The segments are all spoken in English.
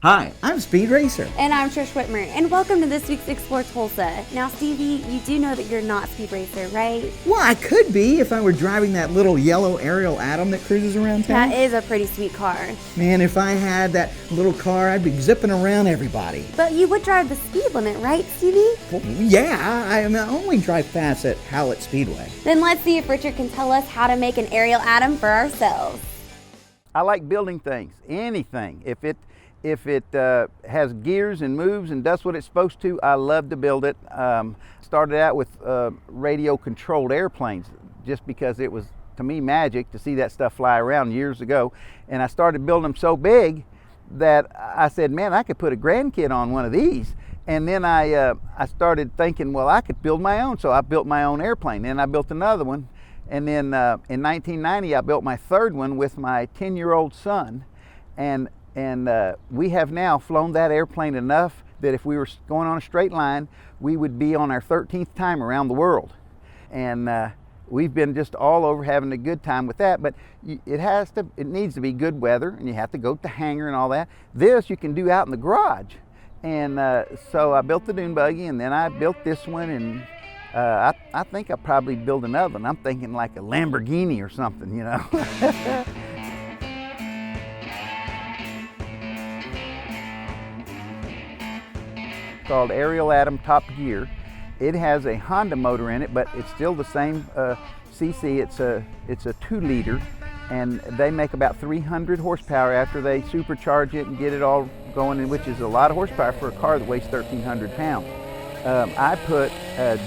Hi, I'm Speed Racer. And I'm Trish Whitmer, and welcome to this week's Explore Tulsa. Now, Stevie, you do know that you're not Speed Racer, right? Well, I could be if I were driving that little yellow Ariel Atom that cruises around town. That is a pretty sweet car. Man, if I had that little car, I'd be zipping around everybody. But you would drive the speed limit, right, Stevie? Well, yeah, I only drive fast at Howlett Speedway. Then let's see if Richard can tell us how to make an Ariel Atom for ourselves. I like building things, anything. If it has gears and moves and does what it's supposed to, I love to build it. Started out with radio-controlled airplanes just because it was, to me, magic to see that stuff fly around years ago. And I started building them so big that I said, man, I could put a grandkid on one of these. And then I started thinking, well, I could build my own. So I built my own airplane. Then I built another one. And then in 1990, I built my third one with my 10-year-old son. And we have now flown that airplane enough that if we were going on a straight line, we would be on our 13th time around the world. And we've been just all over having a good time with that. But it needs to be good weather, and you have to go to the hangar and all that. This you can do out in the garage. And so I built the dune buggy, and then I built this one, and I think I'll probably build another one. I'm thinking like a Lamborghini or something, you know. Called Ariel Atom Top Gear. It has a Honda motor in it, but it's still the same cc. It's a 2-liter, and they make about 300 horsepower after they supercharge it and get it all going, which is a lot of horsepower for a car that weighs 1,300 pounds.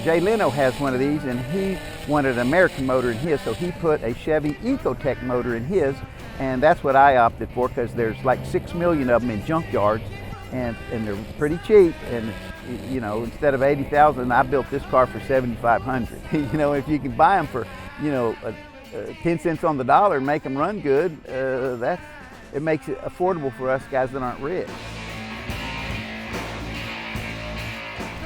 Jay Leno has one of these, and he wanted an American motor in his, so he put a Chevy Ecotec motor in his, and that's what I opted for because there's like 6 million of them in junkyards. And they're pretty cheap, and you know, instead of $80,000, I built this car for $7,500. You know, if you can buy them for, you know, 10 cents on the dollar and make them run good, it makes it affordable for us guys that aren't rich.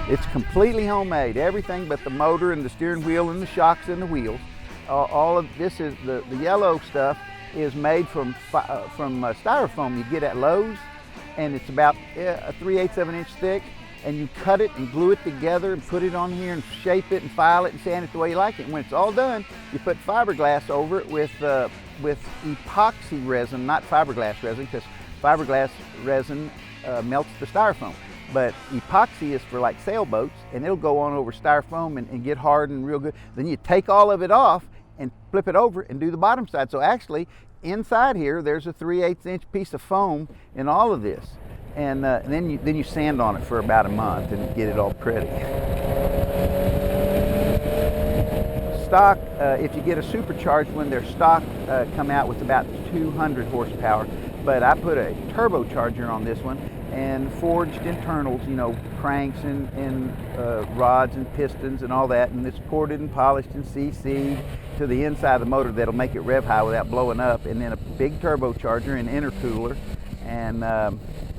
It's completely homemade, everything but the motor and the steering wheel and the shocks and the wheels. All of this is the yellow stuff is made from styrofoam you get at Lowe's. And it's about 3/8 of an inch thick, and you cut it and glue it together and put it on here and shape it and file it and sand it the way you like it. And when it's all done, you put fiberglass over it with epoxy resin, not fiberglass resin, because fiberglass resin melts the styrofoam. But epoxy is for like sailboats, and it'll go on over styrofoam and get hardened real good. Then you take all of it off and flip it over and do the bottom side. So actually, inside here, there's a 3/8 inch piece of foam in all of this, and then you sand on it for about a month and get it all pretty. Stock, if you get a supercharged one, their stock come out with about 200 horsepower, but I put a turbocharger on this one and forged internals, you know, cranks and rods and pistons and all that, and it's ported and polished and CC'd to the inside of the motor that'll make it rev high without blowing up, and then a big turbocharger and intercooler, and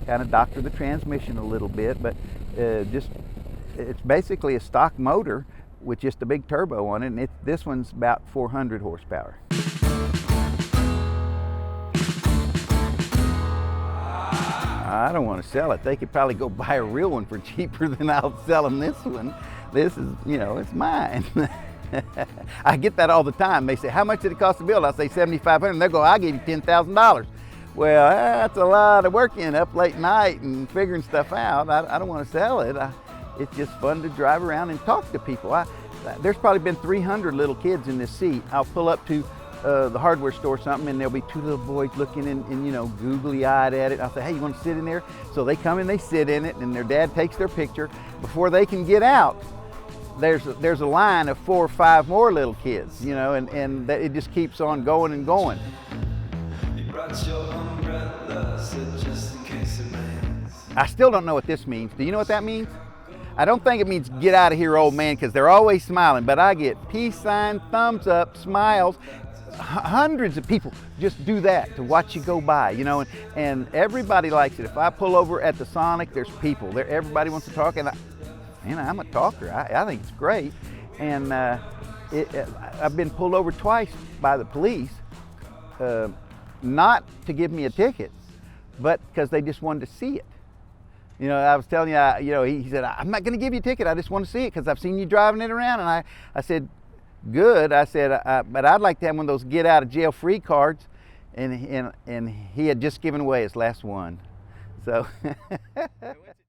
kind of doctor the transmission a little bit, but it's basically a stock motor with just a big turbo on it, and this one's about 400 horsepower. I don't want to sell it. They could probably go buy a real one for cheaper than I'll sell them this one. This is, you know, it's mine. I get that all the time. They say, how much did it cost to build? I say $7,500, and they'll go, I'll give you $10,000. Well, that's a lot of work up late night and figuring stuff out. I don't want to sell it. It's just fun to drive around and talk to people. There's probably been 300 little kids in this seat. I'll pull up to the hardware store or something, and there'll be 2 little boys looking and you know, googly-eyed at it. I'll say, hey, you want to sit in there? So they come and they sit in it, and their dad takes their picture. Before they can get out, there's a line of 4 or 5 more little kids, you know, and it just keeps on going and going. You brought your umbrella, said just in case it rains. I still don't know what this means. Do you know what that means? I don't think it means get out of here, old man, because they're always smiling, but I get peace sign, thumbs up, smiles. Hundreds of people just do that to watch you go by, you know, and everybody likes it. If I pull over at the Sonic, there's people there. Everybody wants to talk, and I'm a talker. I think it's great, and I've been pulled over twice by the police, not to give me a ticket, but because they just wanted to see it. You know, I was telling you, he said, I'm not going to give you a ticket. I just want to see it because I've seen you driving it around. And I said, good. I said, but I'd like to have one of those get out of jail free cards. And he had just given away his last one. So.